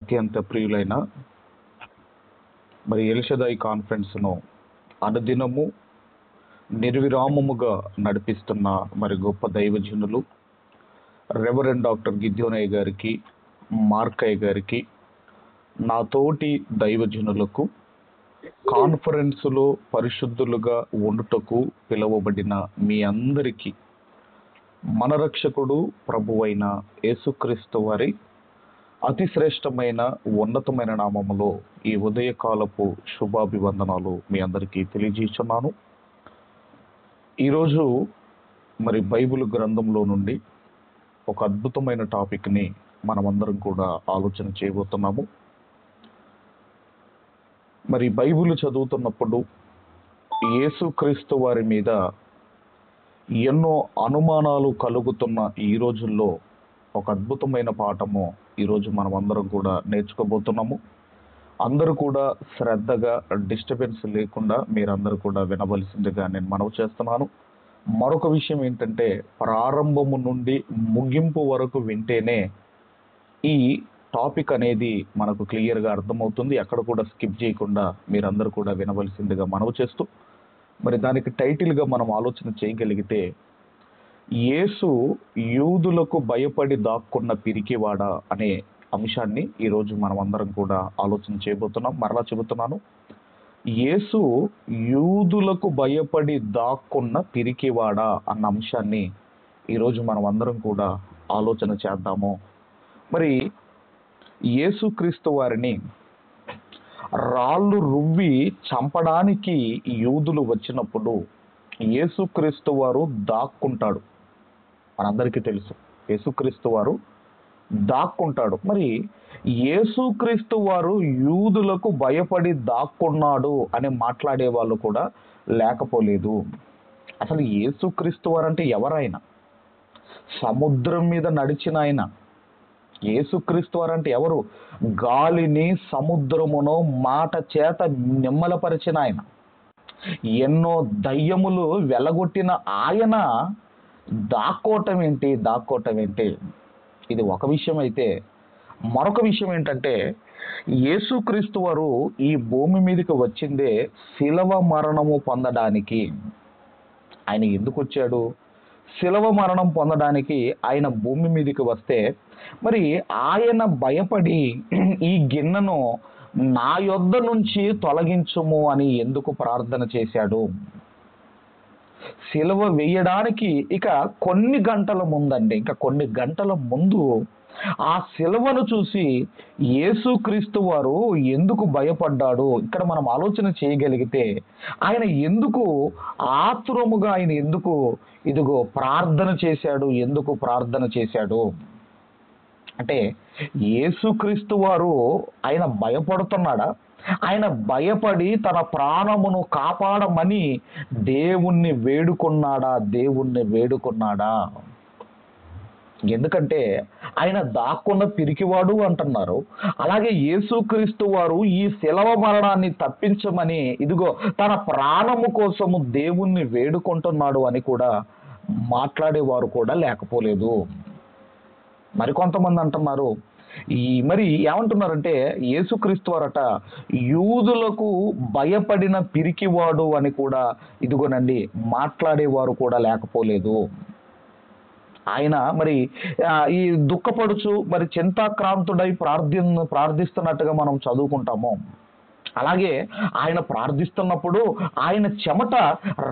అత్యంత ప్రియులైన ఎల్షదాయి కాన్ఫరెన్స్ను అనుదినము నిర్విరామముగా నడిపిస్తున్న గొప్ప దైవజనులు రెవరెండ్ డాక్టర్ గిద్యోనయ్య గారికి, మార్కయ్య గారికి, నా తోటి దైవజనులకు, కాన్ఫరెన్సులో పరిశుద్ధులుగా ఉండుటకు పిలువబడిన మీ అందరికీ మన రక్షకుడు ప్రభువైన యేసుక్రీస్తు వారి అతి శ్రేష్టమైన ఉన్నతమైన నామములో ఈ ఉదయకాలపు శుభాభివందనాలు మీ అందరికీ తెలియజేస్తున్నాను. ఈరోజు బైబిల్ గ్రంథంలో నుండి ఒక అద్భుతమైన టాపిక్ని మనమందరం కూడా ఆలోచన చేయబోతున్నాము. బైబిల్ చదువుతున్నప్పుడు యేసుక్రీస్తు వారి మీద ఎన్నో అనుమానాలు కలుగుతున్న ఈ రోజుల్లో ఒక అద్భుతమైన పాఠము ఈరోజు మనమందరం కూడా నేర్చుకోబోతున్నాము. అందరూ కూడా శ్రద్ధగా, డిస్టర్బెన్స్ లేకుండా మీరందరూ కూడా వినవలసిందిగా నేను మనవి చేస్తున్నాను. మరొక విషయం ఏంటంటే, ప్రారంభము నుండి ముగింపు వరకు వింటేనే ఈ టాపిక్ అనేది మనకు క్లియర్గా అర్థమవుతుంది. ఎక్కడ కూడా స్కిప్ చేయకుండా మీరందరూ కూడా వినవలసిందిగా మనవి చేస్తూ, దానికి టైటిల్గా మనం ఆలోచన చేయగలిగితే, యేసు యూదులకు భయపడి దాక్కున్న పిరికివాడా అనే అంశాన్ని ఈరోజు మనం అందరం కూడా ఆలోచన చేయబోతున్నాం. మరలా చెబుతున్నాను, యేసు యూదులకు భయపడి దాక్కున్న పిరికివాడా అన్న అంశాన్ని ఈరోజు మనం అందరం కూడా ఆలోచన చేద్దాము. యేసుక్రీస్తు వారిని రాళ్ళు రువ్వి చంపడానికి యూదులు వచ్చినప్పుడు యేసుక్రీస్తు వారు దాక్కుంటాడు. మనందరికీ తెలుసు, యేసుక్రీస్తు వారు దాక్కుంటాడు. యేసుక్రీస్తు వారు యూదులకు భయపడి దాక్కున్నాడు అని మాట్లాడే వాళ్ళు కూడా లేకపోలేదు. అసలు యేసుక్రీస్తు వారు అంటే ఎవరైనా? సముద్రం మీద నడిచిన ఆయన. యేసుక్రీస్తు వారు అంటే ఎవరు? గాలిని సముద్రమును మాట చేత నిమ్మలపరిచిన ఆయన. ఎన్నో దయ్యములు వెలగొట్టిన ఆయన దాక్కోవటం ఏంటి? ఇది ఒక విషయం అయితే, మరొక విషయం ఏంటంటే, యేసుక్రీస్తు వారు ఈ భూమి మీదకి వచ్చిందే శిలవ మరణము పొందడానికి. ఆయన ఎందుకు వచ్చాడు? శిలవ మరణం పొందడానికి ఆయన భూమి మీదకి వస్తే ఆయన భయపడి ఈ గిన్నెను నా యొద్ద నుంచి తొలగించుము అని ఎందుకు ప్రార్థన చేశాడు? సిలువ వేయడానికి ఇంకా కొన్ని గంటల ముందు ఆ సిలువను చూసి యేసుక్రీస్తు వారు ఎందుకు భయపడ్డాడు? ఇక్కడ మనం ఆలోచన చేయగలిగితే, ఆయన ఎందుకు ఆతురముగా ఇదిగో ప్రార్థన చేశాడు అంటే, యేసుక్రీస్తు వారు ఆయన భయపడుతున్నాడా? ఆయన భయపడి తన ప్రాణమును కాపాడమని దేవుణ్ణి వేడుకున్నాడా? ఎందుకంటే ఆయన దాక్కున్న పిరికివాడు అంటున్నారు. అలాగే యేసుక్రీస్తు వారు ఈ శిలవ మరణాన్ని తప్పించమని ఇదిగో తన ప్రాణము కోసము దేవుణ్ణి వేడుకుంటున్నాడు అని కూడా మాట్లాడేవారు కూడా లేకపోలేదు. మరికొంతమంది అంటున్నారు, ఏమంటున్నారంటే, యేసుక్రీస్తు వారట యూదులకు భయపడిన పిరికివాడు అని కూడా ఇదిగోనండి మాట్లాడేవారు కూడా లేకపోలేదు. ఆయన ఈ దుఃఖపడుచు చింతాక్రాంతుడై ప్రార్థిస్తున్నట్టుగా మనం చదువుకుంటాము. అలాగే ఆయన ప్రార్థిస్తున్నప్పుడు ఆయన చెమట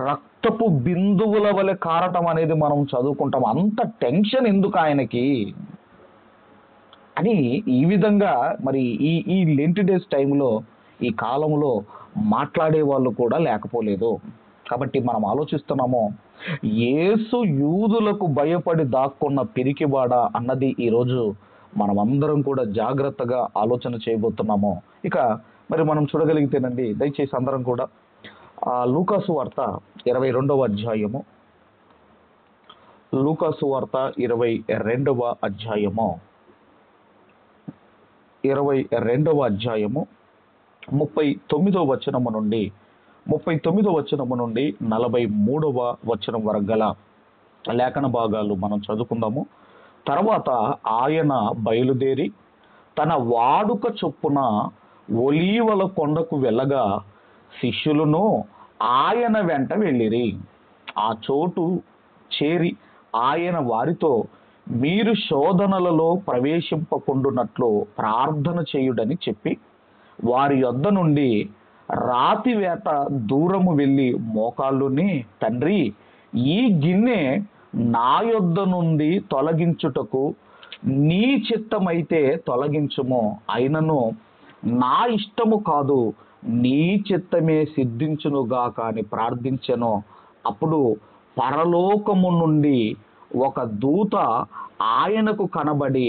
రక్తపు బిందువుల వలె కారటం అనేది మనం చదువుకుంటాం. అంత టెన్షన్ ఎందుకు ఆయనకి అని ఈ విధంగా ఈ లెంట్ డేస్ టైంలో, ఈ కాలంలో మాట్లాడే వాళ్ళు కూడా లేకపోలేదు. కాబట్టి మనం ఆలోచిస్తున్నాము, యేసు యూదులకు భయపడి దాక్కున్న పిరికివాడా అన్నది ఈరోజు మనం అందరం కూడా జాగ్రత్తగా ఆలోచన చేయబోతున్నాము. ఇక మనం చూడగలిగితేనండి, దయచేసి అందరం కూడా లూకాసు వార్త 22వ అధ్యాయము, లూకాసు వార్త 22వ అధ్యాయము 39వ వచనము నుండి 43వ వచనం వరకు గల లేఖన భాగాలు మనం చదువుకుందాము. తర్వాత ఆయన బయలుదేరి తన వాడుక చొప్పున ఒలీవల కొండకు వెళ్ళగా శిష్యులను ఆయన వెంట వెళ్ళిరి. ఆ చోటు చేరి ఆయన వారితో, మీరు శోధనలలో ప్రవేశింపకుండునట్లు ప్రార్థన చేయుడని చెప్పి వారి యొద్ద నుండి రాతి వేట దూరము వెళ్ళి మోకాళ్ళుని, తండ్రి, ఈ గిన్నె నా యొద్ద నుండి తొలగించుటకు నీ చిత్తమైతే తొలగించుము, అయినను నా ఇష్టము కాదు నీ చిత్తమే సిద్ధించునుగాక అని ప్రార్థించెను. అప్పుడు పరలోకము నుండి ఒక దూత ఆయనకు కనబడి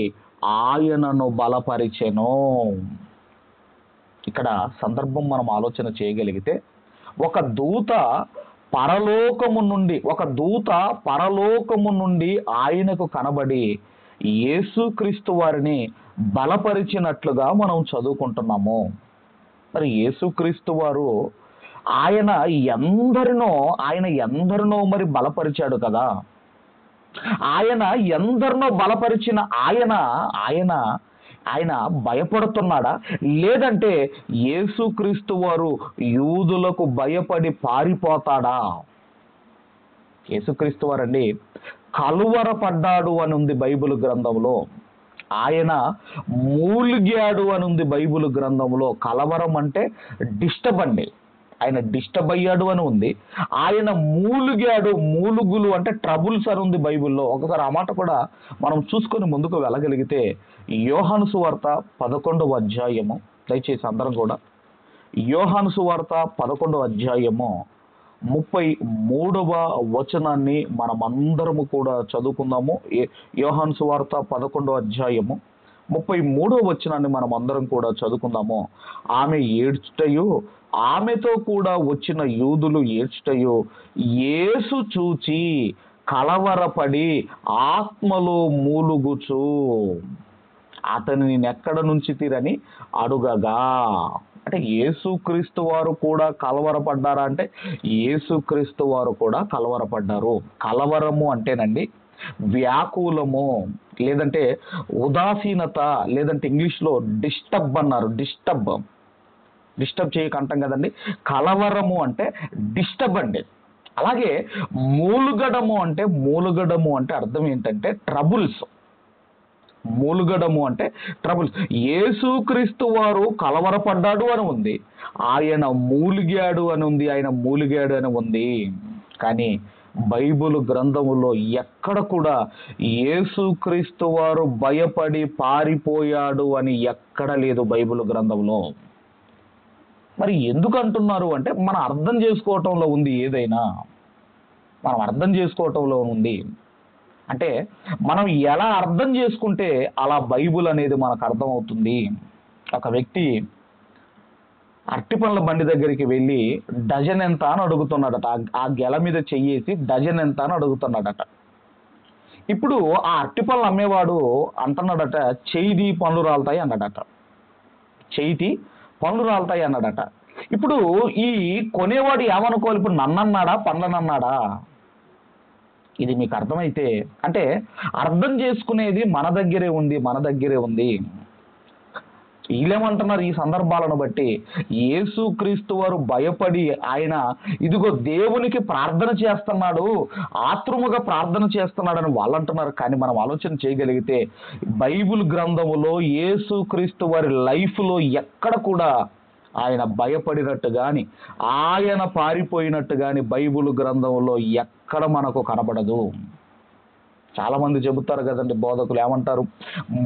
ఆయనను బలపరిచెను. ఇక్కడ సందర్భం మనం ఆలోచన చేయగలిగితే, ఒక దూత పరలోకము నుండి ఆయనకు కనబడి యేసుక్రీస్తు వారిని బలపరిచినట్లుగా మనం చదువుకుంటున్నాము. మరి యేసుక్రీస్తు వారు ఆయన ఎందరినో మరి బలపరిచాడు కదా. ఆయన ఎందరినో బలపరిచిన ఆయన భయపడుతున్నాడా? లేదంటే యేసుక్రీస్తు వారు యూదులకు భయపడి పారిపోతాడా? యేసుక్రీస్తు వారండి కలువరపడ్డాడు అని ఉంది బైబిల్ గ్రంథంలో. ఆయన మూలిగాడు అని ఉంది బైబిల్ గ్రంథంలో. కలవరం అంటే డిస్టర్బ్ అండి. ఆయన డిస్టర్బ్ అయ్యాడు అని ఉంది. ఆయన మూలిగాడు, మూలుగులు అంటే ట్రబుల్స్ అని ఉంది బైబిల్లో. ఒకసారి ఆ మాట కూడా మనం చూసుకొని ముందుకు వెళ్ళగలిగితే, యోహాను సువార్త 11వ అధ్యాయము, దయచేసి అందరం కూడా యోహాను సువార్త 11వ అధ్యాయము 33వ వచనాన్ని మనమందరము కూడా చదువుకుందాము. యోహాను సువార్త 11వ అధ్యాయము 33వ వచనాన్ని మనం అందరం కూడా చదువుకుందాము. ఆమె ఏడ్చుటయు, ఆమెతో కూడా వచ్చిన యూదులు ఏడ్చుటయు, యేసు చూచి కలవరపడి ఆత్మలో మూలుగుచు అతనిని ఎక్కడ నుంచి తీరని అడుగగా. అంటే యేసుక్రీస్తు వారు కూడా కలవరపడ్డారా అంటే యేసుక్రీస్తు వారు కూడా కలవరపడ్డారు. కలవరము అంటేనండి వ్యాకులము, లేదంటే ఉదాసీనత, లేదంటే ఇంగ్లీష్లో డిస్టర్బ్ అన్నారు. డిస్టర్బ్ చేయకంటాం కదండి. కలవరము అంటే డిస్టర్బ్ అండి. అలాగే మూలుగడము అంటే అర్థం ఏంటంటే ట్రబుల్స్. మూలుగడము అంటే ట్రబుల్స్. యేసుక్రీస్తు వారు కలవరపడ్డాడు అని ఉంది, ఆయన మూలిగాడు అని ఉంది. కానీ బైబిల్ గ్రంథములో ఎక్కడ కూడా యేసుక్రీస్తు వారు భయపడి పారిపోయాడు అని ఎక్కడ లేదు బైబిల్ గ్రంథంలో. మరి ఎందుకు అంటున్నారు అంటే మనం అర్థం చేసుకోవటంలో ఉంది. ఏదైనా మనం అర్థం చేసుకోవటంలో ఉంది. అంటే మనం ఎలా అర్థం చేసుకుంటే అలా బైబిల్ అనేది మనకు అర్థమవుతుంది. ఒక వ్యక్తి అరటిపండ్ల బండి దగ్గరికి వెళ్ళి డజన్ ఎంత అని అడుగుతున్నాడట. ఆ గెల మీద చెయ్యేసి డజన్ ఎంత అని అడుగుతున్నాడట. ఇప్పుడు ఆ అరటిపండ్లు అమ్మేవాడు అంటున్నాడట, చెయ్యి పండ్లు రాలుతాయి అన్నాడట. పండ్లు రాలుతాయి అన్నాడట. ఇప్పుడు ఈ కొనేవాడు ఏమనుకోవాలి? ఇప్పుడు నన్నన్నాడా పండ్లనన్నాడా? ఇది మీకు అర్థమైతే, అంటే అర్థం చేసుకునేది మన దగ్గరే ఉంది. వీళ్ళేమంటున్నారు ఈ సందర్భాలను బట్టి? యేసుక్రీస్తు వారు భయపడి ఆయన ఇదిగో దేవునికి ప్రార్థన చేస్తున్నాడు, ఆత్రుముగా ప్రార్థన చేస్తున్నాడని వాళ్ళు అంటున్నారు. కానీ మనం ఆలోచన చేయగలిగితే బైబిల్ గ్రంథములో యేసుక్రీస్తు వారి లైఫ్లో ఎక్కడ కూడా ఆయన భయపడినట్టు కానీ ఆయన పారిపోయినట్టు కానీ బైబిల్ గ్రంథంలో ఎక్కడ మనకు కనబడదు. చాలా మంది చెబుతారు కదండి, బోధకులు ఏమంటారు?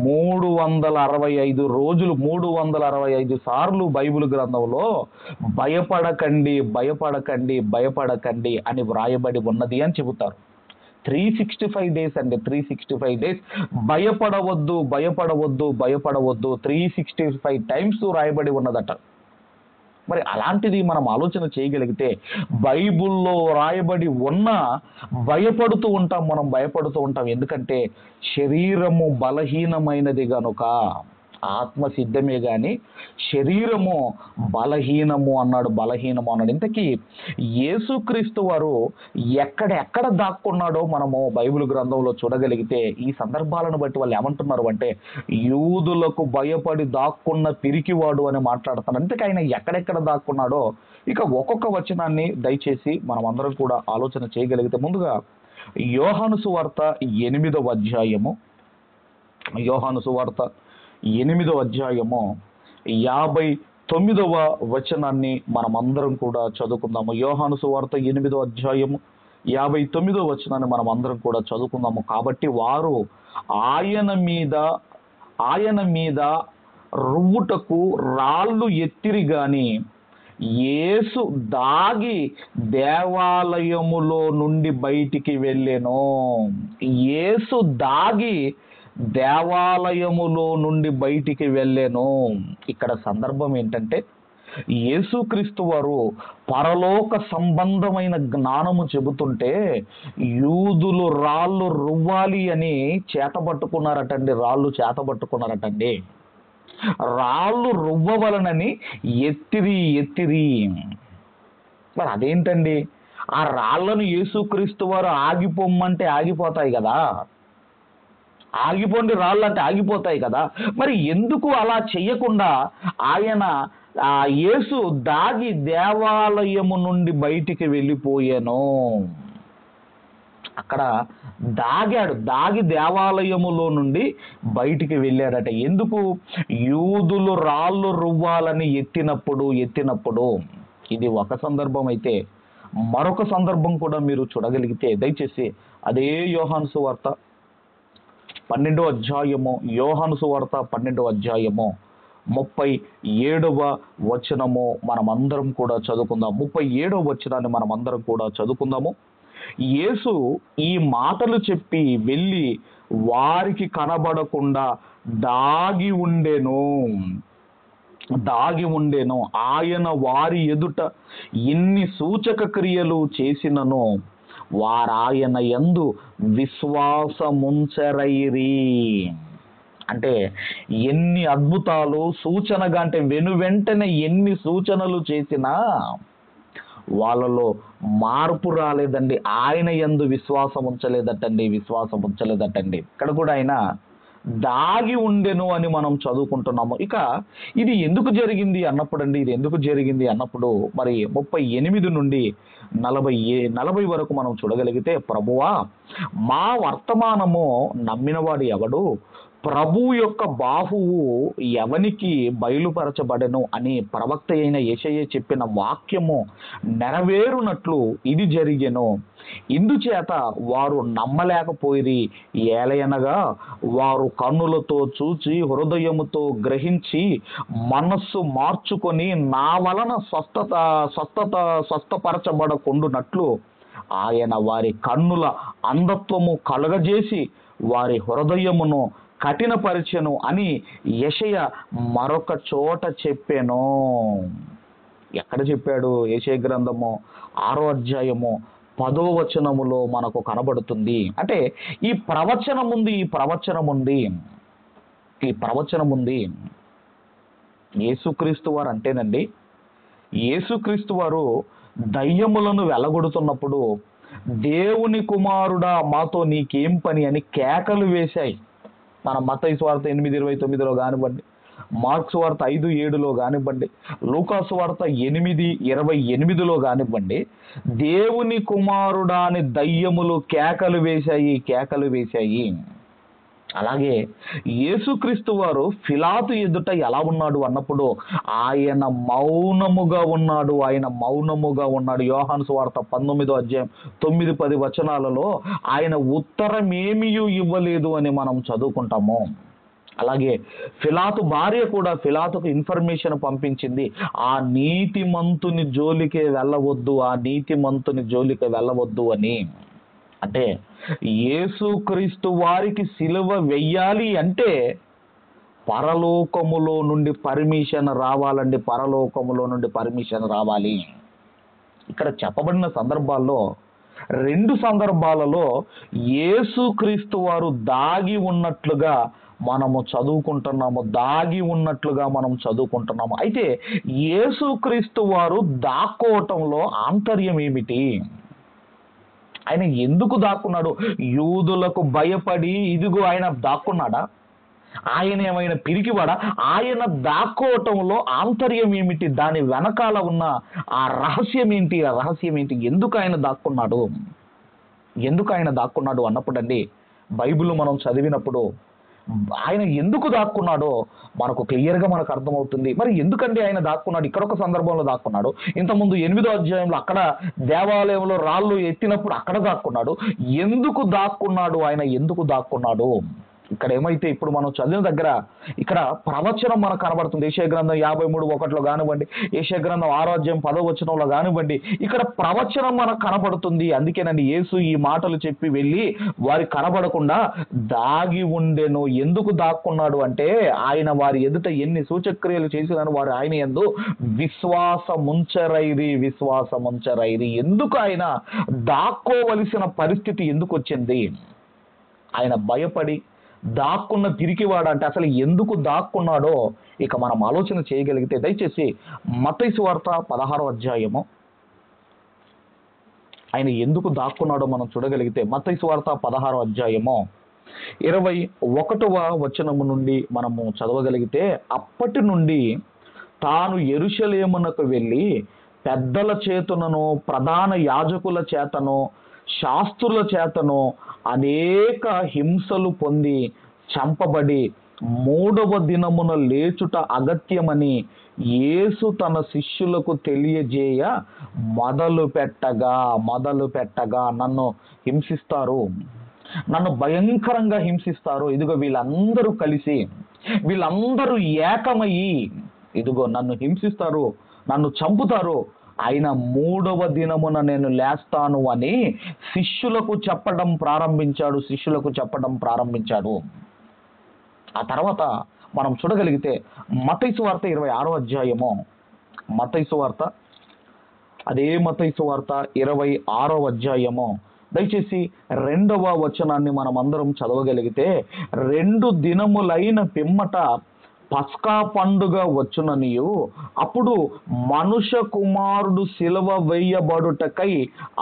365 రోజులు 365 సార్లు బైబిల్ గ్రంథంలో భయపడకండి అని వ్రాయబడి ఉన్నది అని చెబుతారు. 365 డేస్ అండి, 365 డేస్ భయపడవద్దు 365 టైమ్స్ రాయబడి ఉన్నదట. మరి అలాంటిది మనం ఆలోచన చేయగలిగితే బైబిల్లో రాయబడి ఉన్న భయపడుతూ ఉంటాం. ఎందుకంటే శరీరము బలహీనమైనది గనుక. ఆత్మ సిద్ధమే గాని శరీరము బలహీనము అన్నాడు, బలహీనము అన్నాడు. ఇంతకీ యేసుక్రీస్తు వారు ఎక్కడెక్కడ దాక్కున్నాడో మనము బైబిల్ గ్రంథంలో చూడగలిగితే ఈ సందర్భాలను బట్టి వాళ్ళు ఏమంటున్నారు అంటే, యూదులకు భయపడి దాక్కున్న పిరికివాడు అని మాట్లాడుతున్నారు. ఇంతకీ ఆయన ఎక్కడెక్కడ దాక్కున్నాడో ఇక ఒక్కొక్క వచనాన్ని దయచేసి మనం అందరం కూడా ఆలోచన చేయగలిగితే, ముందుగా యోహాను సువార్త 8వ అధ్యాయము, యోహాను సువార్త 8వ అధ్యాయము 59వ వచనాన్ని మనమందరం కూడా చదువుకుందాము. యోహాను సువార్త 8వ అధ్యాయము 59వ వచనాన్ని మనం అందరం కూడా చదువుకుందాము. కాబట్టి వారు ఆయన మీద రువ్వుటకు రాళ్ళు ఎత్తిరి గాని యేసు దాగి దేవాలయములో నుండి బయటికి వెళ్ళెను. యేసు దాగి దేవాలయములో నుండి బయటికి వెళ్ళెను. ఇక్కడ సందర్భం ఏంటంటే, యేసుక్రీస్తు వారు పరలోక సంబంధమైన జ్ఞానము చెబుతుంటే యూదులు రాళ్ళు రువ్వాలి అని చేతబట్టుకున్నారటండి, రాళ్ళు చేతబట్టుకున్నారటండి. రాళ్ళు రువ్వవలనని ఎత్తిరి. మరి అదేంటండి, ఆ రాళ్లను యేసుక్రీస్తు వారు ఆగిపోమ్మంటే ఆగిపోతాయి కదా, ఆగిపోండి రాళ్ళు అంటే ఆగిపోతాయి కదా, మరి ఎందుకు అలా చెయ్యకుండా ఆయన యేసు దాగి దేవాలయము నుండి బయటికి వెళ్ళిపోయాను? అక్కడ దాగి దేవాలయములో నుండి బయటికి వెళ్ళాడట. ఎందుకు? యూదులు రాళ్ళు రువ్వాలని ఎత్తినప్పుడు ఇది ఒక సందర్భం అయితే, మరొక సందర్భం కూడా మీరు చూడగలిగితే దయచేసి అదే యోహాను సువార్త 12వ అధ్యాయము, యోహాను సువార్త 12వ అధ్యాయము 37వ వచనము మనమందరం కూడా చదువుకుందాం. 37వ వచనాన్ని మనమందరం కూడా చదువుకుందాము. యేసు ఈ మాటలు చెప్పి వెళ్ళి వారికి కనబడకుండా దాగి ఉండెను. ఆయన వారి ఎదుట ఎన్ని సూచక క్రియలు చేసినను వారాయన యందు విశ్వాసముంచరైరి. అంటే ఎన్ని అద్భుతాలు సూచనగా, అంటే వెంటనే ఎన్ని సూచనలు చేసినా వాళ్ళలో మార్పు రాలేదండి. ఆయన యందు విశ్వాసం ఉంచలేదటండి. ఇక్కడ కూడా ఆయన దాగి ఉండెను అని మనం చదువుకుంటున్నాము. ఇక ఇది ఎందుకు జరిగింది అన్నప్పుడు మరి 38 నుండి 40 వరకు మనం చూడగలిగితే, ప్రభువా మా వర్తమానము నమ్మినవాడు ఎవడు? ప్రభువు యొక్క బాహువు ఎవనికి బయలుపరచబడెను అని ప్రవక్త అయిన యెషయా చెప్పిన వాక్యము నెరవేరునట్లు ఇది జరిగెను. ఇందుచేత వారు నమ్మలేకపోయిరి. ఏలయనగా వారు కన్నులతో చూచి హృదయముతో గ్రహించి మనస్సు మార్చుకొని నా వలన స్వస్థపరచబడకుండునట్లు ఆయన వారి కన్నుల అంధత్వము కలుగజేసి వారి హృదయమును కఠినపరిచెను అని యెషయా మరొక చోట చెప్పెను. ఎక్కడ చెప్పాడు? యెషయా గ్రంథము 6వ అధ్యాయము 10వ వచనములో మనకు కనబడుతుంది. అంటే ఈ ప్రవచనం ఉంది. యేసుక్రీస్తు వారు అంటేనండి, యేసుక్రీస్తు వారు దయ్యములను వెలగొడుతున్నప్పుడు దేవుని కుమారుడా మాతో నీకేం పని అని కేకలు వేశాయి. మన మత్తయి సువార్త 8:29లో కానివ్వండి, మార్క్స్ వార్త 5:7లో కానివ్వండి, లూకాసు వార్త 8:28లో కానివ్వండి, దేవుని కుమారుడా అని దయ్యములు కేకలు వేశాయి. అలాగే యేసుక్రీస్తు వారు పిలాతు ఎదుట ఎలా ఉన్నాడు అన్నప్పుడు ఆయన మౌనముగా ఉన్నాడు. యోహాను సువార్త 19వ అధ్యాయం 9-10 వచనాలలో ఆయన ఉత్తరం ఏమీ ఇవ్వలేదు అని మనం చదువుకుంటాము. అలాగే పిలాతు భార్య కూడా పిలాతుకు ఇన్ఫర్మేషన్ పంపించింది, ఆ నీతిమంతుని జోలికే వెళ్ళవద్దు అని. అంటే యేసుక్రీస్తు వారికి సిలువ వెయ్యాలి అంటే పరలోకములో నుండి పర్మిషన్ రావాలి. ఇక్కడ చెప్పబడిన సందర్భాల్లో 2 సందర్భాలలో యేసుక్రీస్తు వారు దాగి ఉన్నట్లుగా మనము చదువుకుంటున్నాము, దాగి ఉన్నట్లుగా మనం చదువుకుంటున్నాము. అయితే యేసుక్రీస్తు వారు దాక్కోవటంలో ఆంతర్యం ఏమిటి? ఆయన ఎందుకు దాక్కున్నాడు? యూదులకు భయపడి ఇదిగో ఆయన దాక్కున్నాడా? ఆయన ఏమైనా పిరికివాడా? ఆయన దాక్కోవటంలో ఆంతర్యం ఏమిటి? దాని వెనకాల ఉన్న ఆ రహస్యం ఏంటి? ఆ రహస్యం ఏంటి? ఎందుకు ఆయన దాక్కున్నాడు? ఎందుకు ఆయన దాక్కున్నాడు అన్నప్పుడండి, బైబిల్ మనం చదివినప్పుడు ఆయన ఎందుకు దాక్కున్నాడో మనకు క్లియర్గా మనకు అర్థమవుతుంది. మరి ఎందుకండి ఆయన దాక్కున్నాడు? ఇక్కడ ఒక సందర్భంలో దాక్కున్నాడు, ఇంతకుముందు 8వ అధ్యాయంలో అక్కడ దేవాలయంలో రాళ్ళు ఎత్తినప్పుడు అక్కడ దాక్కున్నాడు. ఎందుకు దాక్కున్నాడు ఆయన? ఎందుకు దాక్కున్నాడు? ఇక్కడ ఏమైతే ఇప్పుడు మనం చదివిన దగ్గర ఇక్కడ ప్రవచనం మనకు కనబడుతుంది. యెషయా గ్రంథం 53:1 కానివ్వండి, యెషయా గ్రంథం 6వ అధ్యాయం 10వ వచనంలో కానివ్వండి, ఇక్కడ ప్రవచనం మనకు కనబడుతుంది. అందుకేనండి యేసు ఈ మాటలు చెప్పి వెళ్ళి వారి కనబడకుండా దాగి ఉండెను. ఎందుకు దాక్కున్నాడు అంటే, ఆయన వారి ఎదుట ఎన్ని సూచక్రియలు చేసినాను వారు ఆయన యందు విశ్వాసముంచరైరి. ఎందుకు ఆయన దాక్కోవలసిన పరిస్థితి ఎందుకు వచ్చింది? ఆయన భయపడి దాక్కున్న పిరికివాడు అంటే అసలు ఎందుకు దాక్కున్నాడో ఇక మనం ఆలోచన చేయగలిగితే, దయచేసి మత్తయి సువార్త 16వ అధ్యాయము ఆయన ఎందుకు దాక్కున్నాడో మనం చూడగలిగితే, మత్తయి సువార్త 16వ అధ్యాయము 21వ వచనము నుండి మనము చదవగలిగితే, అప్పటి నుండి తాను యెరూషలేమునకు వెళ్ళి పెద్దల చేతునను ప్రధాన యాజకుల చేతను శాస్త్రుల చేతను అనేక హింసలు పొంది చంపబడి 3వ దినమున లేచుట అగత్యమని యేసు తన శిష్యులకు తెలియజేయ మొదలు పెట్టగా నన్ను హింసిస్తారు, నన్ను భయంకరంగా హింసిస్తారు. ఇదిగో వీళ్ళందరూ కలిసి, వీళ్ళందరూ ఏకమయ్యి ఇదిగో నన్ను హింసిస్తారు, నన్ను చంపుతారు, ఆయన 3వ దినమున నేను లేస్తాను అని శిష్యులకు చెప్పడం ప్రారంభించాడు. ఆ తర్వాత మనం చూడగలిగితే మత్తయి సువార్త 26వ అధ్యాయము, మత్తయి సువార్త 26వ అధ్యాయము దయచేసి 2వ వచనాన్ని మనం అందరం చదవగలిగితే, 2 దినములైన పిమ్మట పస్కా పండుగ వచ్చుననియు అప్పుడు మనుష్య కుమారుడు సిలువ వేయబడుటకై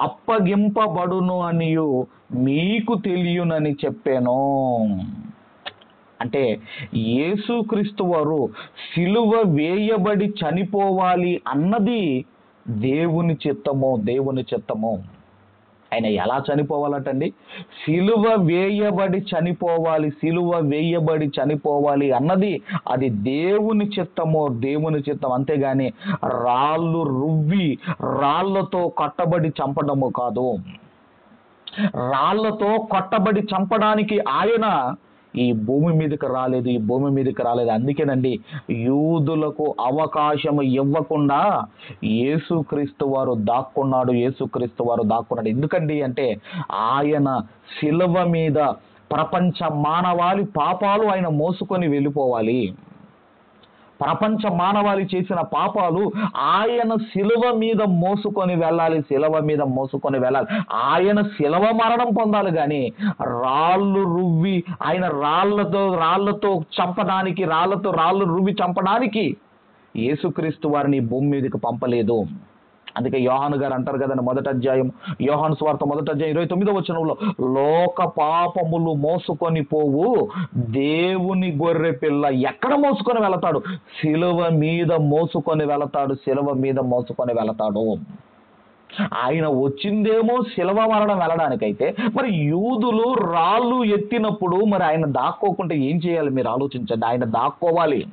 అప్పగింపబడును అనియు మీకు తెలియనని చెప్పాను. అంటే యేసుక్రీస్తు వారు సిలువ వేయబడి చనిపోవాలి అన్నది దేవుని చిత్తము. ఆయన ఎలా చనిపోవాలటండి? సిలువ వేయబడి చనిపోవాలి అన్నది అది దేవుని చిత్తం. అంతేగాని రాళ్ళు రువ్వి రాళ్లతో కట్టబడి చంపడము కాదు. రాళ్లతో కట్టబడి చంపడానికి ఆయన ఈ భూమి మీదకి రాలేదు. అందుకేనండి యూదులకు అవకాశం ఇవ్వకుండా యేసుక్రీస్తు వారు దాక్కున్నాడు. ఎందుకండి అంటే, ఆయన శిలువ మీద ప్రపంచ మానవాళి పాపాలు ఆయన మోసుకొని వెళ్ళిపోవాలి. ప్రపంచ మానవాళి చేసిన పాపాలు ఆయన శిలువ మీద మోసుకొని వెళ్ళాలి. ఆయన శిలువ మరణం పొందాలి. కానీ రాళ్ళు రువ్వి ఆయన రాళ్లతో చంపడానికి, రాళ్ళు రువ్వి చంపడానికి యేసుక్రీస్తు వారిని భూమి మీదకి పంపలేదు. అందుకే యోహాను గారు అంటారు కదండి, యోహాను సువార్త 1వ అధ్యాయం 29వ వచనంలో, లోక పాపములు మోసుకొని పోవు దేవుని గొర్రె పిల్ల ఎక్కడ మోసుకొని వెళతాడు? శిలువ మీద మోసుకొని వెళతాడు. ఆయన వచ్చిందేమో శిలువ మరణం వెళ్ళడానికైతే, మరి యూదులు రాళ్ళు ఎత్తినప్పుడు మరి ఆయన దాక్కోకుంటే ఏం చేయాలి? మీరు ఆలోచించండి. ఆయన దాక్కోవాలి.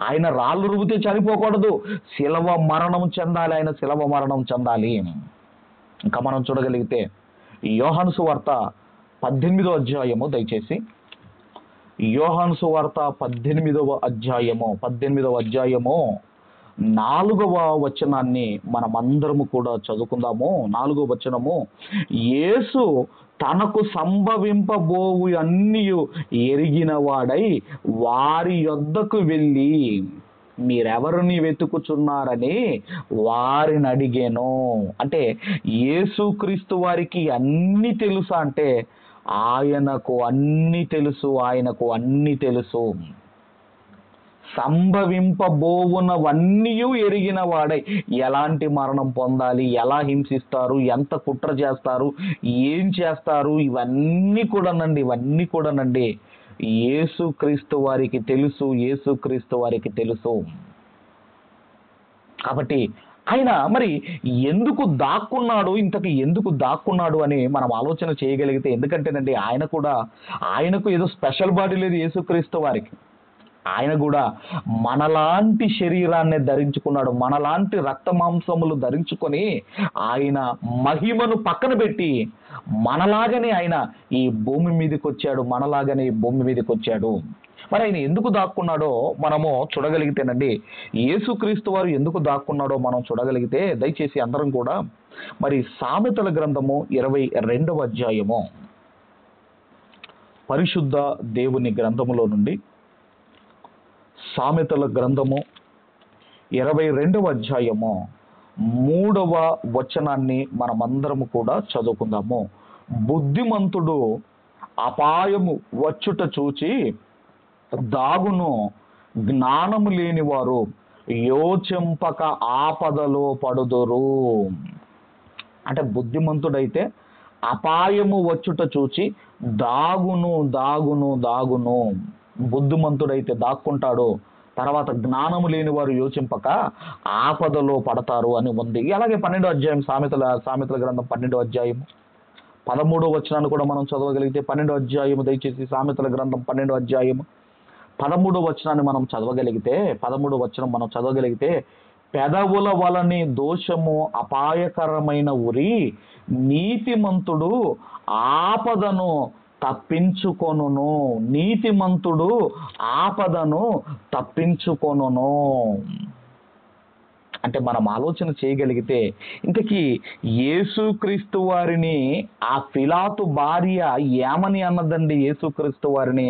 ఆయన రాళ్ళు రుబితే చనిపోకూడదు, శిలువ మరణం చెందాలి. ఇంకా మనం చూడగలిగితే యోహాను సువార్త 18వ అధ్యాయము, దయచేసి యోహాను సువార్త 18వ అధ్యాయము 4వ వచనాన్ని మనం అందరము కూడా చదువుకుందాము. 4వ వచనము, యేసు తనకు సంభవింపబోవు అన్నీ ఎరిగిన వాడై వారి యొద్దకు వెళ్ళి మీరెవరిని వెతుకుచున్నారని వారిని అడిగాను. అంటే యేసుక్రీస్తు వారికి అన్ని తెలుసా అంటే ఆయనకు అన్ని తెలుసు, ఆయనకు అన్ని తెలుసు. సంభవింపబోవునవన్నీ ఎరిగిన వాడై, ఎలాంటి మరణం పొందాలి, ఎలా హింసిస్తారు, ఎంత కుట్ర చేస్తారు, ఏం చేస్తారు, ఇవన్నీ కూడానండి యేసుక్రీస్తు వారికి తెలుసు, యేసుక్రీస్తు వారికి తెలుసు. కాబట్టి ఆయన మరి ఎందుకు దాక్కున్నాడు, ఇంతకు ఎందుకు దాక్కున్నాడు అని మనం ఆలోచన చేయగలిగితే, ఎందుకంటేనండి ఆయనకు ఏదో స్పెషల్ బాడీ లేదు యేసుక్రీస్తు వారికి. ఆయన కూడా మనలాంటి శరీరాన్ని ధరించుకున్నాడు, మనలాంటి రక్త మాంసములు ధరించుకొని ఆయన మహిమను పక్కన పెట్టి మనలాగనే ఆయన ఈ భూమి మీదకి వచ్చాడు. మరి ఆయన ఎందుకు దాక్కున్నాడో మనము చూడగలిగితేనండి, యేసుక్రీస్తు వారు ఎందుకు దాక్కున్నాడో మనం చూడగలిగితే, దయచేసి అందరం కూడా మరి సామెతల గ్రంథము 22వ అధ్యాయము, పరిశుద్ధ దేవుని గ్రంథములో నుండి సామెతల గ్రంథము 22వ అధ్యాయము 3వ వచనాన్ని మనమందరము కూడా చదువుకుందాము. బుద్ధిమంతుడు అపాయము వచ్చుట చూచి దాగును, జ్ఞానము లేని వారు యోచింపక ఆపదలో పడుదురు. అంటే బుద్ధిమంతుడైతే అపాయము వచ్చుట చూచి దాగును. బుద్ధిమంతుడైతే దాక్కుంటాడు, తర్వాత జ్ఞానము లేని వారు యోచింపక ఆపదలో పడతారు అని ఉంది. అలాగే 12వ అధ్యాయం సామెతల గ్రంథం 12వ అధ్యాయం 13వ వచనాన్ని కూడా మనం చదవగలిగితే, 12వ అధ్యాయము దయచేసి సామెతల గ్రంథం 12వ అధ్యాయం 13వ వచనాన్ని మనం చదవగలిగితే, 13వ వచనం మనం చదవగలిగితే, పెదవుల వలని దోషము అపాయకరమైన ఉరి, నీతిమంతుడు ఆపదను తప్పించుకొనును. అంటే మనం ఆలోచన చేయగలిగితే, ఇంతకీ యేసుక్రీస్తు వారిని ఆ పిలాతు భార్య ఏమని అన్నదండి? యేసుక్రీస్తు వారిని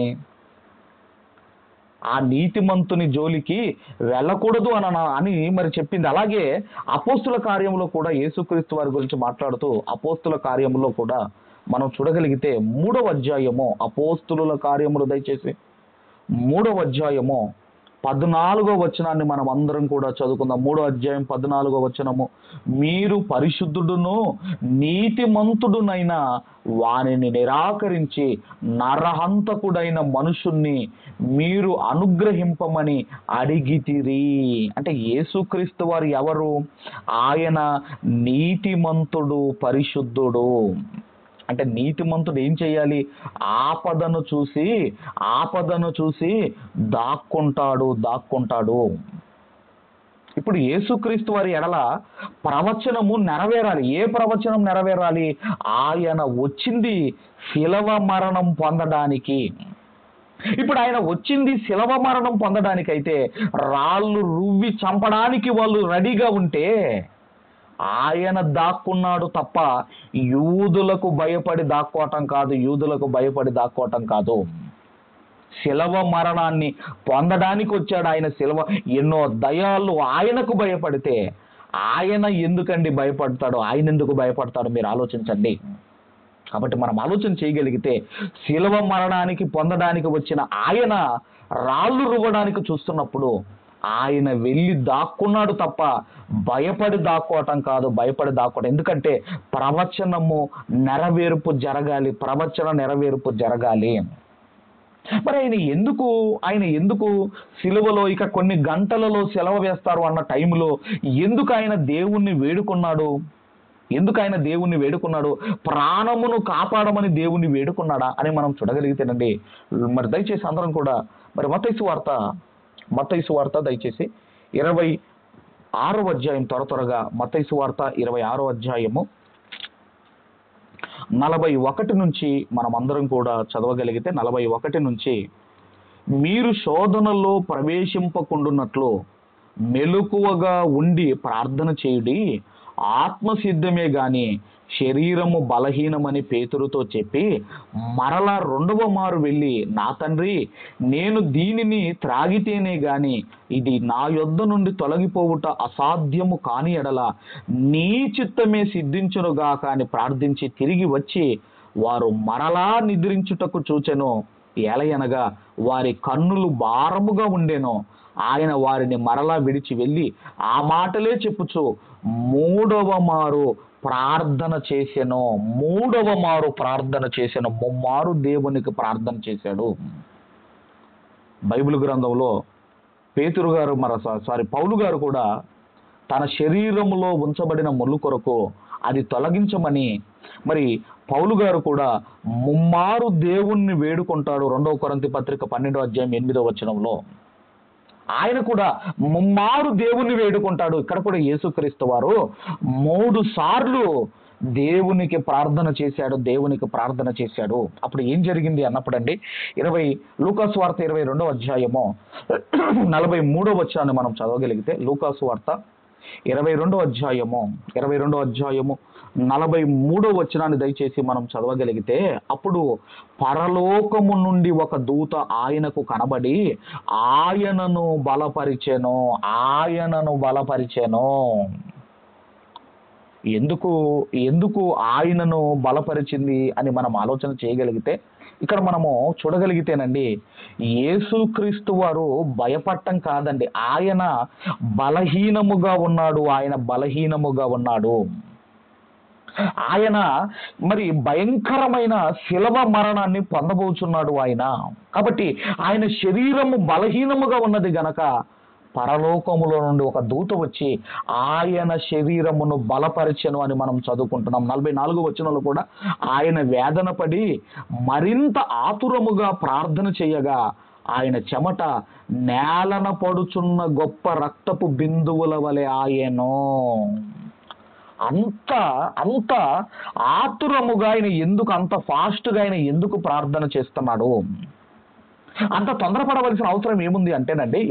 ఆ నీతిమంతుని జోలికి వెళ్ళకూడదు అని మరి చెప్పింది. అలాగే అపోస్తుల కార్యంలో కూడా యేసుక్రీస్తు వారి గురించి మాట్లాడుతూ, అపోస్తుల కార్యంలో కూడా మనం చూడగలిగితే 3వ అధ్యాయము, అపోస్తుల కార్యములు దయచేసి 3వ అధ్యాయము 14వ వచనాన్ని మనం అందరం కూడా చదువుకుందాం. 3వ అధ్యాయం 14వ వచనము, మీరు పరిశుద్ధుడును నీతిమంతుడునైన వానిని నిరాకరించి నరహంతకుడైన మనుషుణ్ణి మీరు అనుగ్రహింపమని అడిగితిరి. అంటే యేసుక్రీస్తు వారు ఎవరు? ఆయన నీతిమంతుడు, పరిశుద్ధుడు. అంటే నీతిమంతుడు ఏం చేయాలి? ఆపదను చూసి దాక్కుంటాడు. ఇప్పుడు యేసుక్రీస్తు వారి ఎడల ప్రవచనము నెరవేరాలి. ఏ ప్రవచనం నెరవేరాలి? ఆయన వచ్చింది శిలవ మరణం పొందడానికి. ఇప్పుడు ఆయన వచ్చింది శిలవ మరణం పొందడానికైతే, రాళ్ళు రువ్వి చంపడానికి వాళ్ళు రెడీగా ఉంటే, ఆయన దాక్కున్నాడు తప్ప యూదులకు భయపడి దాక్కోవటం కాదు. శిలవ మరణాన్ని పొందడానికి వచ్చాడు ఆయన. ఎన్నో దయాలు ఆయనకు భయపడితే ఆయన ఎందుకండి భయపడతాడు? ఆయన ఎందుకు భయపడతాడు? మీరు ఆలోచించండి. కాబట్టి మనం ఆలోచన చేయగలిగితే, శిలవ మరణానికి పొందడానికి వచ్చిన ఆయన రాళ్ళు రువ్వడానికి చూస్తున్నప్పుడు ఆయన వెళ్ళి దాక్కున్నాడు తప్ప భయపడి దాక్కోవటం కాదు. ఎందుకంటే ప్రవచనము నెరవేర్పు జరగాలి. మరి ఆయన ఎందుకు సిలువలో ఇక కొన్ని గంటలలో సెలవు వేస్తారు అన్న టైంలో ఎందుకు ఆయన దేవుణ్ణి వేడుకున్నాడు? ప్రాణమును కాపాడమని దేవుణ్ణి వేడుకున్నాడా అని మనం చూడగలిగితేనండి, మరి దయచేసి అందరం కూడా మరి మత్తయి సువార్త దయచేసి 26వ అధ్యాయం త్వరగా మత్తయి సువార్త 26వ అధ్యాయము 41 నుంచి మనం అందరం కూడా చదవగలిగితే, 41 నుంచి, మీరు శోధనలో ప్రవేశింపకుండునట్లు మెలకువగా ఉండి ప్రార్థన చేయుడి, ఆత్మసిద్ధమే గాని శరీరము బలహీనమని పేతురుతో చెప్పి మరలా 2వ మారు వెళ్ళి, నా తండ్రి, నేను దీనిని త్రాగితేనే గాని ఇది నా యొద్ద నుండి తొలగిపోవుట అసాధ్యము కాని ఎడల నీ చిత్తమే సిద్ధించునుగాక అని ప్రార్థించి తిరిగి వచ్చి వారు మరలా నిద్రించుటకు చూచెను, ఏలయనగా వారి కన్నులు భారముగా ఉండెను. ఆయన వారిని మరలా విడిచి వెళ్ళి ఆ మాటలే చెప్పుచు మూడవ మారు ప్రార్థన చేసెను. మూడవ మారు ప్రార్థన చేసెను. ముమ్మారు దేవునికి ప్రార్థన చేశాడు. బైబిల్ గ్రంథంలో పేతురు గారు పౌలు గారు కూడా తన శరీరములో ఉంచబడిన ముళ్ళు కొరకు అది తొలగించమని మరి పౌలు గారు కూడా ముమ్మారు దేవుణ్ణి వేడుకుంటాడు. 2 కొరింథీ పత్రిక 12వ అధ్యాయం 8వ వచనంలో ఆయన కూడా ముమ్మారు దేవుణ్ణి వేడుకుంటాడు. ఇక్కడ కూడా యేసుక్రీస్తు వారు 3 సార్లు దేవునికి ప్రార్థన చేశాడు. అప్పుడు ఏం జరిగింది అన్నప్పుడండి, లూకాసు వార్త 22వ అధ్యాయము 43వ వచనాన్ని మనం చదవగలిగితే, లూకాసు వార్త 22వ అధ్యాయము 43వ వచనాన్ని దయచేసి మనం చదవగలిగితే, అప్పుడు పరలోకము నుండి ఒక దూత ఆయనకు కనబడి ఆయనను బలపరిచెను. ఎందుకు ఆయనను బలపరిచింది అని మనం ఆలోచన చేయగలిగితే, ఇక్కడ మనము చూడగలిగితేనండి, యేసుక్రీస్తు వారు భయపడటం కాదండి, ఆయన బలహీనముగా ఉన్నాడు. ఆయన మరి భయంకరమైన శిలవ మరణాన్ని పొందబోచున్నాడు ఆయన. కాబట్టి ఆయన శరీరము బలహీనముగా ఉన్నది గనక పరలోకములో నుండి ఒక దూత వచ్చి ఆయన శరీరమును బలపరిచెను అని మనం చదువుకుంటున్నాం. 44వ వచనంలో కూడా ఆయన వేదన పడి మరింత ఆతురముగా ప్రార్థన చేయగా ఆయన చెమట నేలన పడుచున్న గొప్ప రక్తపు బిందువుల వలె ఆయనో. అంత ఆతురముగా ఆయన అంత ఫాస్ట్గా ఆయన ఎందుకు ప్రార్థన చేస్తున్నాడు? అంత తొందరపడవలసిన అవసరం ఏముంది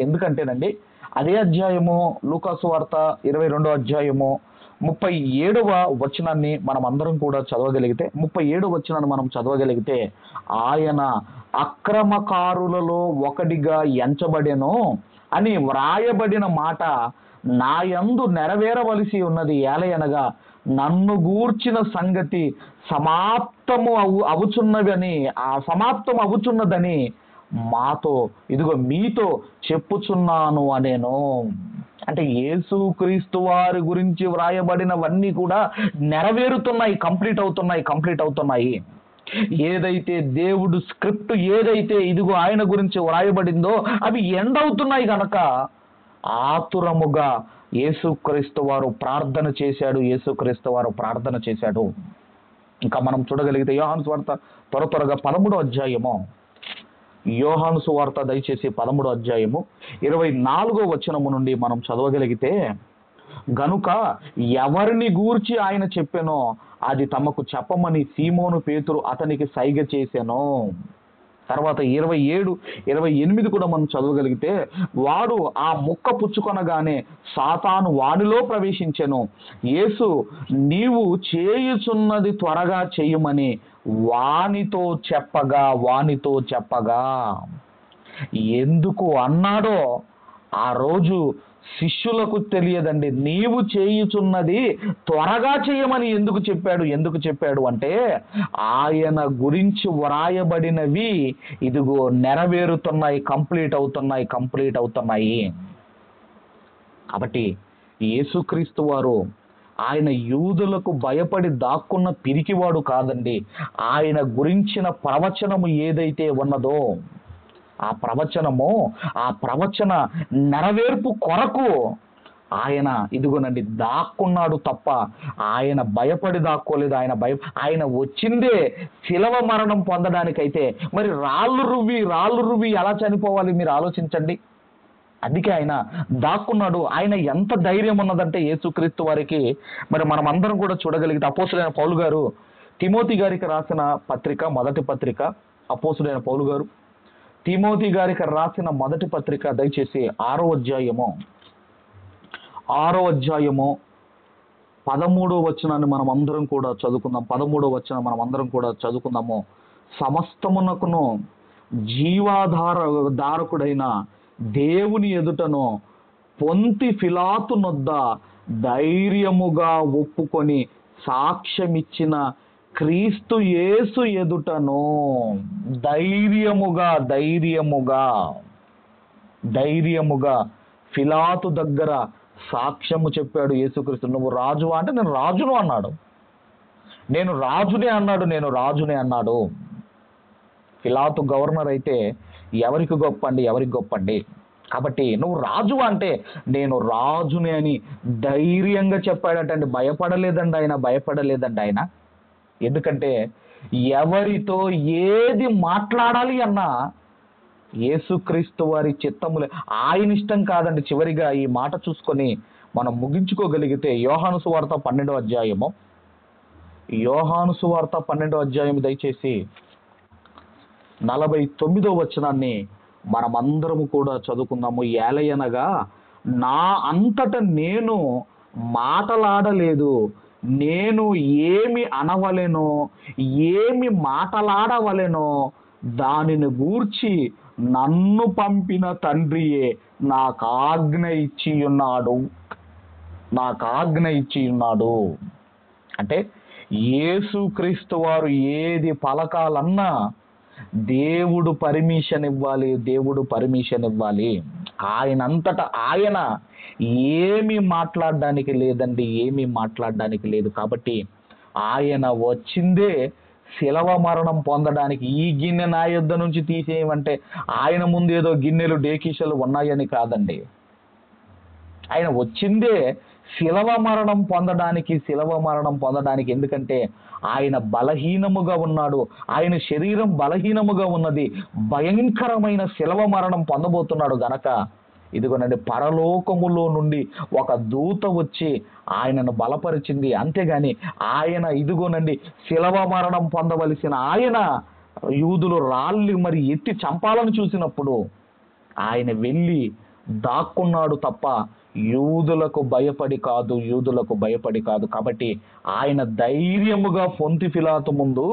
ఎందుకంటేనండి అదే అధ్యాయము లూకాసు వార్త 22వ అధ్యాయము 37వ వచనాన్ని మనం అందరం కూడా చదవగలిగితే, 37వ వచనాన్ని మనం చదవగలిగితే, ఆయన అక్రమకారులలో ఒకడిగా ఎంచబడెను అని వ్రాయబడిన మాట నా యందు నెరవేరవలసి ఉన్నది. ఏలయనగా నన్ను గూర్చిన సంగతి సమాప్తం అవుచున్నదని మీతో చెప్పుచున్నాను అనేను. అంటే యేసుక్రీస్తు వారి గురించి వ్రాయబడినవన్నీ కూడా నెరవేరుతున్నాయి, కంప్లీట్ అవుతున్నాయి. ఏదైతే దేవుడు స్క్రిప్ట్ ఆయన గురించి వ్రాయబడిందో అవి ఎండ్ అవుతున్నాయి గనక ఆతురముగా యేసుక్రీస్తు వారు ప్రార్థన చేశాడు. ఇంకా మనం చూడగలిగితే యోహాను సువార్త త్వరగా 13వ అధ్యాయము, యోహాను సువార్త దయచేసి 13వ అధ్యాయము 24వ వచనము నుండి మనం చదవగలిగితే, గనుక ఎవరిని గూర్చి ఆయన చెప్పెనో అది తమకు చెప్పమని సీమోను పేతురు అతనికి సైగ చేసెను. తర్వాత 27, 28 కూడా మనం చదవగలిగితే, వాడు ఆ ముక్క పుచ్చుకొనగానే సాతాను వాడిలో ప్రవేశించెను. యేసు నీవు చేయుచున్నది త్వరగా చెయ్యమని వానితో చెప్పగా ఎందుకు అన్నాడో ఆ రోజు శిష్యులకు తెలియదండి. నీవు చేయుచున్నది త్వరగా చేయమని ఎందుకు చెప్పాడు అంటే, ఆయన గురించి వ్రాయబడినవి ఇదిగో నెరవేరుతున్నాయి, కంప్లీట్ అవుతున్నాయి. కాబట్టి యేసుక్రీస్తు వారు ఆయన యూదులకు భయపడి దాక్కున్న పిరికివాడు కాదండి. ఆయన గురించిన ప్రవచనము ఏదైతే ఉన్నదో ఆ ప్రవచన నెరవేర్పు కొరకు ఆయన ఇదిగోనండి దాక్కున్నాడు తప్ప ఆయన భయపడి దాక్కోలేదు. ఆయన వచ్చిందే శిలవ మరణం పొందడానికైతే మరి రాళ్ళు రువ్వి ఎలా చనిపోవాలి మీరు ఆలోచించండి. అందుకే ఆయన దాక్కున్నాడు. ఆయన ఎంత ధైర్యం ఉన్నదంటే యేసుక్రీస్తు వారికి మరి మనం అందరం కూడా చూడగలిగితే, అపోస్తులైన పౌలు గారు తిమోతి గారికి రాసిన పత్రిక, మొదటి పత్రిక, అపోస్తులైన పౌలు గారు తిమోతి గారికి రాసిన మొదటి పత్రిక దయచేసి 6వ అధ్యాయము 13వ వచనాన్ని మనం అందరం కూడా చదువుకుందాం. 13వ వచనం మనం అందరం కూడా చదువుకుందాము. సమస్తమునకును జీవాధారకుడైన దేవుని ఎదుటను పొంతి పిలాతు నొద్ద ధైర్యముగా ఒప్పుకొని సాక్ష్యమిచ్చిన క్రీస్తు యేసు ఎదుటను ధైర్యముగా ధైర్యముగా ధైర్యముగా పిలాతు దగ్గర సాక్ష్యము చెప్పాడు యేసుక్రీస్తు. నువ్వు రాజు అంటే నేను రాజును అన్నాడు. నేను రాజునే అన్నాడు. నేను రాజునే అన్నాడు. పిలాతు గవర్నర్ అయితే ఎవరికి గొప్పండి, ఎవరికి గొప్పండి? కాబట్టి నువ్వు రాజు అంటే నేను రాజునే అని ధైర్యంగా చెప్పాడటండి. భయపడలేదండి ఆయన, భయపడలేదండి ఆయన. ఎందుకంటే ఎవరితో ఏది మాట్లాడాలి అన్నా యేసుక్రీస్తు వారి చిత్తములే, ఆయన ఇష్టం కాదండి. చివరిగా ఈ మాట చూసుకొని మనం ముగించుకోగలిగితే యోహాను సువార్త 12వ అధ్యాయము, యోహాను సువార్త 12వ అధ్యాయం దయచేసి 49వ వచనాన్ని మనమందరము కూడా చదువుకుందాము. ఏలయనగా నా అంతట నేను మాటలాడలేదు, నేను ఏమి అనవలెనో ఏమి మాటలాడవలెనో దానిని గూర్చి నన్ను పంపిన తండ్రియే నాకు ఆజ్ఞ ఇచ్చి ఉన్నాడు, నాకు ఆజ్ఞ ఇచ్చి ఉన్నాడు. అంటే యేసుక్రీస్తు వారు ఏది పలకాలన్నా దేవుడు పర్మిషన్ ఇవ్వాలి, దేవుడు పర్మిషన్ ఇవ్వాలి. ఆయనంతటా ఆయన ఏమి మాట్లాడడానికి లేదండి, ఏమీ మాట్లాడడానికి లేదు. కాబట్టి ఆయన వచ్చిందే శిలవ మరణం పొందడానికి. ఈ గిన్నె నా యొద్ద నుంచి తీసేయమంటే ఆయన ముందు ఏదో గిన్నెలు డేకిషలు ఉన్నాయని కాదండి. ఆయన వచ్చిందే శిలవ మరణం పొందడానికి, శిలవ మరణం పొందడానికి. ఎందుకంటే ఆయన బలహీనముగా ఉన్నాడు, ఆయన శరీరం బలహీనముగా ఉన్నది, భయంకరమైన శిలవ మరణం పొందబోతున్నాడు గనక ఇదిగోనండి పరలోకములో నుండి ఒక దూత వచ్చి ఆయనను బలపరిచింది. అంతేగాని ఆయన ఇదిగోనండి శిలవ మరణం పొందవలసిన ఆయన యూదులు రాళ్ళు మరి ఎత్తి చంపాలని చూసినప్పుడు ఆయన వెళ్ళి దాక్కున్నాడు తప్ప యూదులకు భయపడి కాదు, యూదులకు భయపడి కాదు. కాబట్టి ఆయన ధైర్యముగా పొంతి పిలాతు ముందు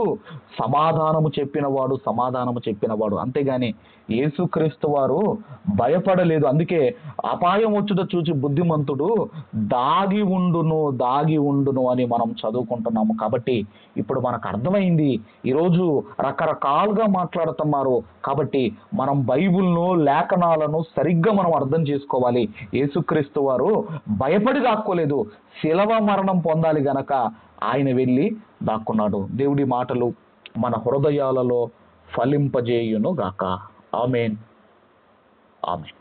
సమాధానము చెప్పినవాడు. అంతేగాని యేసుక్రీస్తు వారు భయపడలేదు. అందుకే అపాయం వచ్చుట చూచి బుద్ధిమంతుడు దాగి ఉండును అని మనం చదువుకుంటున్నాము. కాబట్టి ఇప్పుడు మనకు అర్థమైంది. ఈరోజు రకరకాలుగా మాట్లాడుతున్నారు. కాబట్టి మనం బైబిల్ను, లేఖనాలను సరిగ్గా మనం అర్థం చేసుకోవాలి. యేసుక్రీస్తు వారు భయపడి దాక్కోలేదు, శిలవ మరణం పొందాలి గనక ఆయన వెళ్ళి దాక్కున్నాడు. దేవుడి మాటలు మన హృదయాలలో ఫలింపజేయును గాక. ఆమేన్, ఆమేన్.